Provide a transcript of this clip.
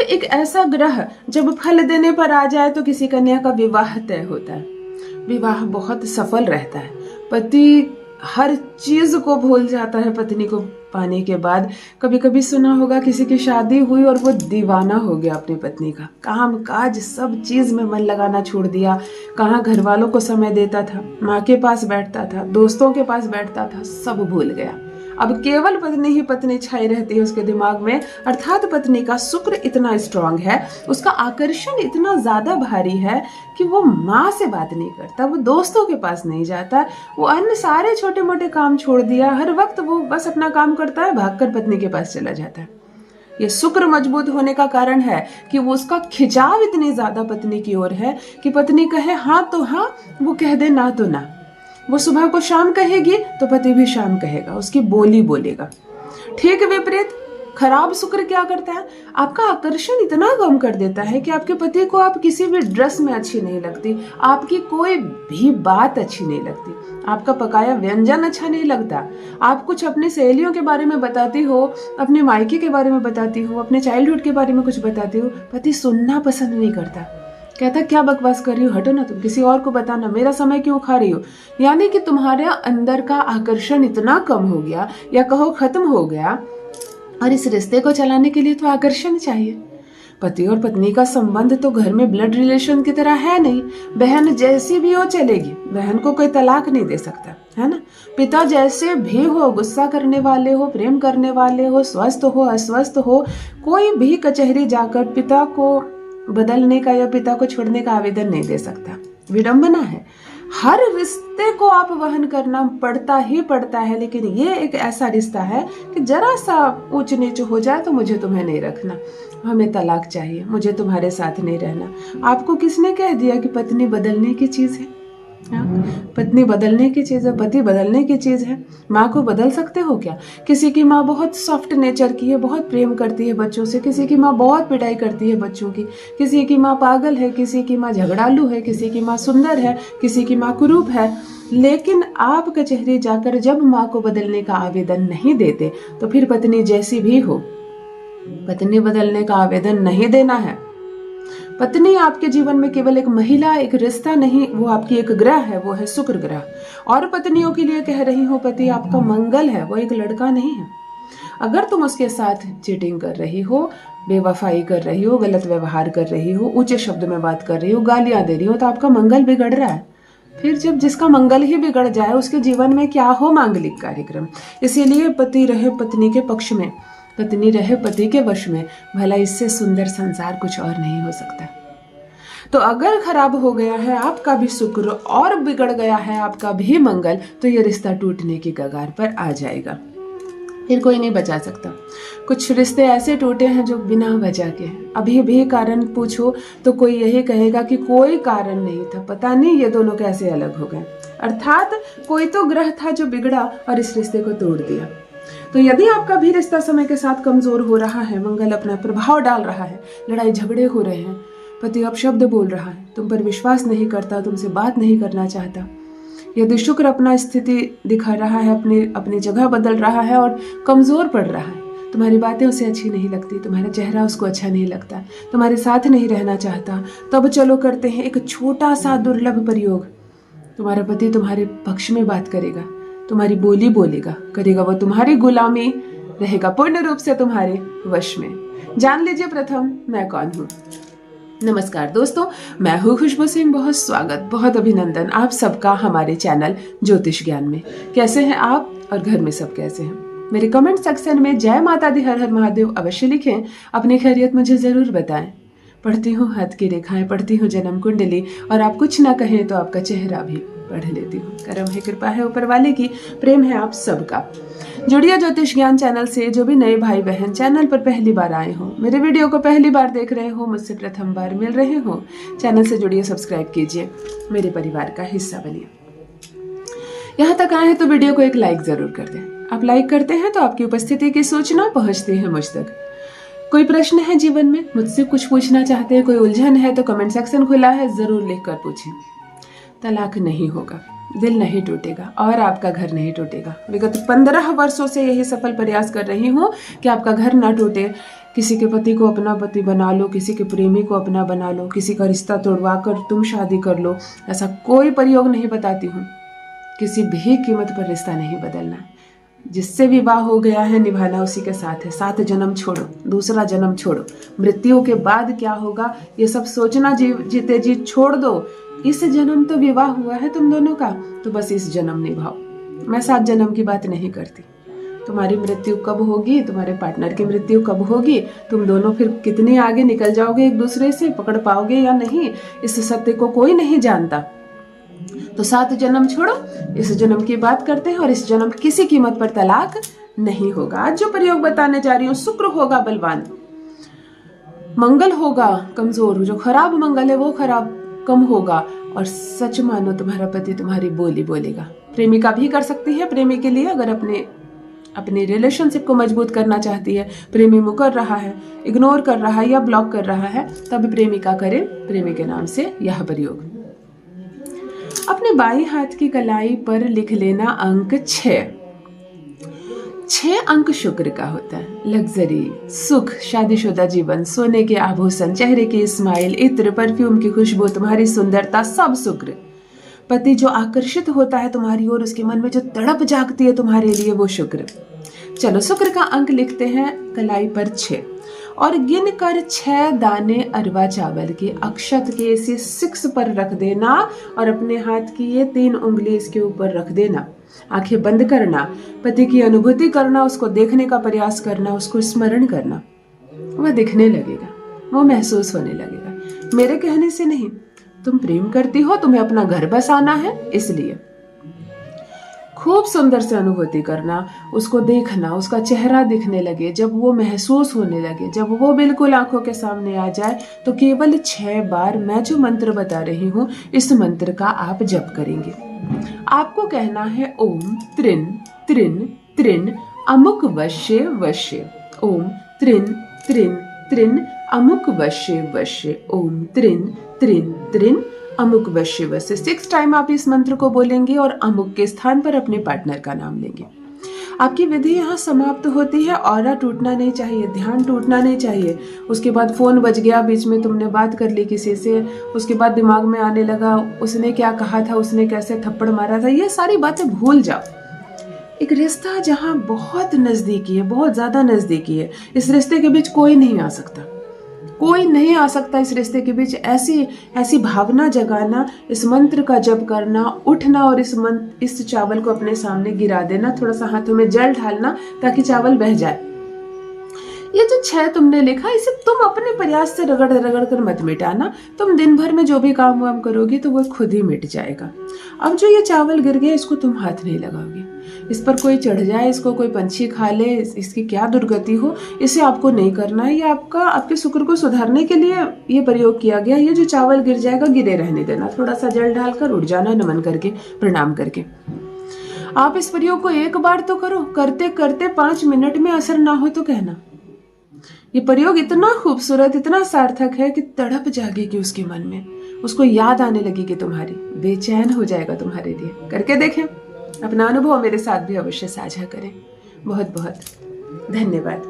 एक ऐसा ग्रह जब फल देने पर आ जाए तो किसी कन्या का विवाह तय होता है। विवाह बहुत सफल रहता है। पति हर चीज को भूल जाता है पत्नी को पाने के बाद। कभी कभी सुना होगा किसी की शादी हुई और वो दीवाना हो गया अपनी पत्नी का, काम काज सब चीज में मन लगाना छोड़ दिया। कहाँ घर वालों को समय देता था, माँ के पास बैठता था, दोस्तों के पास बैठता था, सब भूल गया। अब केवल पत्नी ही पत्नी छाई रहती है उसके दिमाग में। अर्थात पत्नी का शुक्र इतना स्ट्रांग है, उसका आकर्षण इतना ज्यादा भारी है कि वो माँ से बात नहीं करता, वो दोस्तों के पास नहीं जाता, वो अन्य सारे छोटे मोटे काम छोड़ दिया। हर वक्त वो बस अपना काम करता है, भागकर पत्नी के पास चला जाता है। ये शुक्र मजबूत होने का कारण है कि वो उसका खिंचाव इतनी ज्यादा पत्नी की ओर है कि पत्नी कहे हाँ तो हाँ, वो कह दे ना तो ना। वो सुबह को शाम कहेगी तो पति भी शाम कहेगा, उसकी बोली बोलेगा। ठीक विपरीत खराब शुक्र क्या करता है, आपका आकर्षण इतना कम कर देता है कि आपके पति को आप किसी भी ड्रेस में अच्छी नहीं लगती, आपकी कोई भी बात अच्छी नहीं लगती, आपका पकाया व्यंजन अच्छा नहीं लगता। आप कुछ अपनी सहेलियों के बारे में बताती हो, अपने मायके के बारे में बताती हो, अपने चाइल्डहुड के बारे में कुछ बताती हो, पति सुनना पसंद नहीं करता। कहता क्या बकवास कर रही हो, हटो ना तुम, किसी और को बताना, मेरा समय क्यों खा रही हो। यानी कि तुम्हारे अंदर का आकर्षण इतना कम हो गया या कहो खत्म हो गया। और इस रिश्ते को चलाने के लिए तो आकर्षण चाहिए। पति और पत्नी का संबंध तो घर में ब्लड रिलेशन की तरह है नहीं। बहन जैसी भी हो चलेगी, बहन को कोई तलाक नहीं दे सकता, है ना। पिता जैसे भी हो, गुस्सा करने वाले हो, प्रेम करने वाले हो, स्वस्थ हो अस्वस्थ हो, कोई भी कचहरी जाकर पिता को बदलने का या पिता को छोड़ने का आवेदन नहीं दे सकता। विडंबना है। हर रिश्ते को आप वहन करना पड़ता ही पड़ता है, लेकिन ये एक ऐसा रिश्ता है कि जरा सा ऊंच नीच हो जाए तो मुझे तुम्हें नहीं रखना, हमें तलाक चाहिए, मुझे तुम्हारे साथ नहीं रहना। आपको किसने कह दिया कि पत्नी बदलने की चीज है? पत्नी बदलने की चीज है, पति बदलने की चीज है। माँ को बदल सकते हो क्या? किसी की माँ बहुत सॉफ्ट नेचर की है, बहुत प्रेम करती है बच्चों से, किसी की माँ बहुत पिटाई करती है बच्चों की, किसी की माँ पागल है, किसी की माँ झगड़ालू है, किसी की माँ सुंदर है, किसी की माँ कुरूप है। लेकिन आप कचहरी जाकर जब माँ को बदलने का आवेदन नहीं देते तो फिर पत्नी जैसी भी हो, पत्नी बदलने का आवेदन नहीं देना है। पत्नी आपके जीवन में केवल एक महिला, एक रिश्ता नहीं, वो आपकी एक ग्रह है, वो है शुक्र ग्रह। और पत्नियों के लिए कह रही हूँ, पति आपका मंगल है, वो एक लड़का नहीं है। अगर तुम उसके साथ चीटिंग कर रही हो, बेवफाई कर रही हो, गलत व्यवहार कर रही हो, ऊंचे शब्द में बात कर रही हो, गालियां दे रही हो, तो आपका मंगल बिगड़ रहा है। फिर जब जिसका मंगल ही बिगड़ जाए उसके जीवन में क्या हो मांगलिक कार्यक्रम। इसीलिए पति रहे पत्नी के पक्ष में, पत्नी रहे पति के वश में। भला इससे सुंदर संसार कुछ और नहीं हो सकता। तो अगर खराब हो गया है आपका भी शुक्र और बिगड़ गया है आपका भी मंगल, तो ये रिश्ता टूटने की कगार पर आ जाएगा, फिर कोई नहीं बचा सकता। कुछ रिश्ते ऐसे टूटे हैं जो बिना वजह के हैं। अभी भी कारण पूछो तो कोई यही कहेगा कि कोई कारण नहीं था, पता नहीं ये दोनों कैसे अलग हो गए। अर्थात कोई तो ग्रह था जो बिगड़ा और इस रिश्ते को तोड़ दिया। तो यदि आपका भी रिश्ता समय के साथ कमजोर हो रहा है, मंगल अपना प्रभाव डाल रहा है, लड़ाई झगड़े हो रहे हैं, पति अपशब्द बोल रहा है, तुम पर विश्वास नहीं करता, तुमसे बात नहीं करना चाहता, यदि शुक्र अपना स्थिति दिखा रहा है, अपनी जगह बदल रहा है और कमजोर पड़ रहा है, तुम्हारी बातें उसे अच्छी नहीं लगती, तुम्हारा चेहरा उसको अच्छा नहीं लगता, तुम्हारे साथ नहीं रहना चाहता, तब चलो करते हैं एक छोटा सा दुर्लभ प्रयोग। तुम्हारा पति तुम्हारे पक्ष में बात करेगा, तुम्हारी बोली बोलेगा, करेगा वो तुम्हारी गुलामी, रहेगा पूर्ण रूप से तुम्हारे वश में। जान लीजिए प्रथम मैं कौन हूँ। नमस्कार दोस्तों, मैं हूँ खुशबू सिंह। बहुत स्वागत, बहुत अभिनंदन आप सबका हमारे चैनल ज्योतिष ज्ञान में। कैसे हैं आप और घर में सब कैसे हैं? मेरे कमेंट सेक्शन में जय माता दी हर हर महादेव अवश्य लिखें। अपनी खैरियत मुझे जरूर बताएं। पढ़ती हूँ हाथ की रेखाएं, पढ़ती हूँ जन्म कुंडली, और आप कुछ ना कहें तो आपका चेहरा भी पढ़ लेती हूँ। करम है, कृपा है ऊपर वाले की, प्रेम है आप सबका। जुड़िए ज्योतिष ज्ञान चैनल से। जो भी नए भाई बहन चैनल पर पहली बार आए हो, मेरे वीडियो को पहली बार देख रहे हो, मुझसे प्रथम बार मिल रहे हो, चैनल से जुड़िए, सब्सक्राइब कीजिए, मेरे परिवार का हिस्सा बनिए। यहाँ तक आए हैं तो वीडियो को एक लाइक जरूर कर दें। आप लाइक करते हैं तो आपकी उपस्थिति की सूचना पहुंचती है मुझ तक। कोई प्रश्न है जीवन में, मुझसे कुछ पूछना चाहते हैं, कोई उलझन है, तो कमेंट सेक्शन खुला है, जरूर लिखकर पूछें। तलाक नहीं होगा, दिल नहीं टूटेगा और आपका घर नहीं टूटेगा। विगत 15 वर्षों से यही सफल प्रयास कर रही हूँ कि आपका घर ना टूटे। किसी के पति को अपना पति बना लो, किसी के प्रेमी को अपना बना लो, किसी का रिश्ता तोड़वा कर तुम शादी कर लो, ऐसा कोई प्रयोग नहीं बताती हूँ। किसी भी कीमत पर रिश्ता नहीं बदलना। जिससे विवाह हो गया है निभाना उसी के साथ है। 7 जन्म छोड़ो, दूसरा जन्म छोड़ो, मृत्यु के बाद क्या होगा ये सब सोचना जीते जी छोड़ दो। इस जन्म तो विवाह हुआ है तुम दोनों का, तो बस इस जन्म निभाओ। मैं 7 जन्म की बात नहीं करती। तुम्हारी मृत्यु कब होगी, तुम्हारे पार्टनर की मृत्यु कब होगी, तुम दोनों फिर कितने आगे निकल जाओगे, एक दूसरे से पकड़ पाओगे या नहीं, इस सत्य को कोई नहीं जानता। तो 7 जन्म छोड़ो, इस जन्म की बात करते हैं। और इस जन्म किसी कीमत पर तलाक नहीं होगा। आज जो प्रयोग बताने जा रही हूँ, शुक्र होगा बलवान, मंगल होगा कमजोर, जो खराब मंगल है वो खराब कम होगा। और सच मानो तुम्हारा पति तुम्हारी बोली बोलेगा। प्रेमिका भी कर सकती है प्रेमी के लिए, अगर अपने रिलेशनशिप को मजबूत करना चाहती है, प्रेमी मुकर रहा है, इग्नोर कर रहा है या ब्लॉक कर रहा है, तब प्रेमिका करे प्रेमी के नाम से यह प्रयोग। अपने बाईं हाथ की कलाई पर लिख लेना अंक 6। 6 अंक शुक्र का होता है। लग्जरी, सुख, शादीशुदा जीवन, सोने के आभूषण, चेहरे की स्माइल, इत्र, परफ्यूम की खुशबू, तुम्हारी सुंदरता, सब शुक्र। पति जो आकर्षित होता है तुम्हारी ओर, उसके मन में जो तड़प जागती है तुम्हारे लिए, वो शुक्र। चलो शुक्र का अंक लिखते हैं कलाई पर 6 और गिन कर 6 दाने अरवा चावल के अक्षत के इसे 6 पर रख देना और अपने हाथ की ये 3 उंगली इसके ऊपर रख देना। आंखें बंद करना, पति की अनुभूति करना, उसको देखने का प्रयास करना, उसको स्मरण करना। वह दिखने लगेगा, वो महसूस होने लगेगा। मेरे कहने से नहीं, तुम प्रेम करती हो, तुम्हें अपना घर बसाना है, इसलिए खूब सुंदर से अनुभूति करना, उसको देखना, उसका चेहरा दिखने लगे, जब वो महसूस होने लगे, जब वो बिल्कुल आंखों के सामने आ जाए, तो केवल 6 बार मैं जो मंत्र बता रही हूँ, इस मंत्र का आप जप करेंगे। आपको कहना है ओम त्रिन त्रिन त्रिन अमुक वश्य वश्य, ओम त्रिन त्रिन त्रिन अमुक वश्य वश्य, ओम त्रिन त्रिन त्रिन अमुक वश्य वश्य। 6 टाइम आप इस मंत्र को बोलेंगे और अमुक के स्थान पर अपने पार्टनर का नाम लेंगे। आपकी विधि यहाँ समाप्त होती है। ऑरा टूटना नहीं चाहिए, ध्यान टूटना नहीं चाहिए। उसके बाद फोन बज गया, बीच में तुमने बात कर ली किसी से, उसके बाद दिमाग में आने लगा उसने क्या कहा था, उसने कैसे थप्पड़ मारा था, ये सारी बातें भूल जाओ। एक रिश्ता जहाँ बहुत नजदीकी है, बहुत ज्यादा नजदीकी है, इस रिश्ते के बीच कोई नहीं आ सकता, कोई नहीं आ सकता इस रिश्ते के बीच। ऐसी भावना जगाना, इस मंत्र का जप करना, उठना और इस चावल को अपने सामने गिरा देना, थोड़ा सा हाथों में जल ढालना ताकि चावल बह जाए। ये जो 6 तुमने लिखा, इसे तुम अपने प्रयास से रगड़ रगड़ कर मत मिटाना। तुम दिन भर में जो भी काम वाम करोगी तो वो खुद ही मिट जाएगा। अब जो ये चावल गिर गया, इसको तुम हाथ नहीं लगाओगे, इस पर कोई चढ़ जाए, इसको कोई पंछी खा ले, इसकी क्या दुर्गति हो, इसे आपको नहीं करना है। ये आपके शुक्र को सुधारने के लिए ये प्रयोग किया गया। ये जो चावल गिर जाएगा, गिरे रहने देना, थोड़ा सा जल डालकर उठ जाना, नमन करके, प्रणाम करके। आप इस प्रयोग को एक बार तो करो, करते करते 5 मिनट में असर ना हो तो कहना। ये प्रयोग इतना खूबसूरत, इतना सार्थक है कि तड़प जागेगी उसके मन में, उसको याद आने लगेगी तुम्हारी, बेचैन हो जाएगा तुम्हारे लिए। करके देखें, अपना अनुभव मेरे साथ भी अवश्य साझा करें। बहुत बहुत धन्यवाद।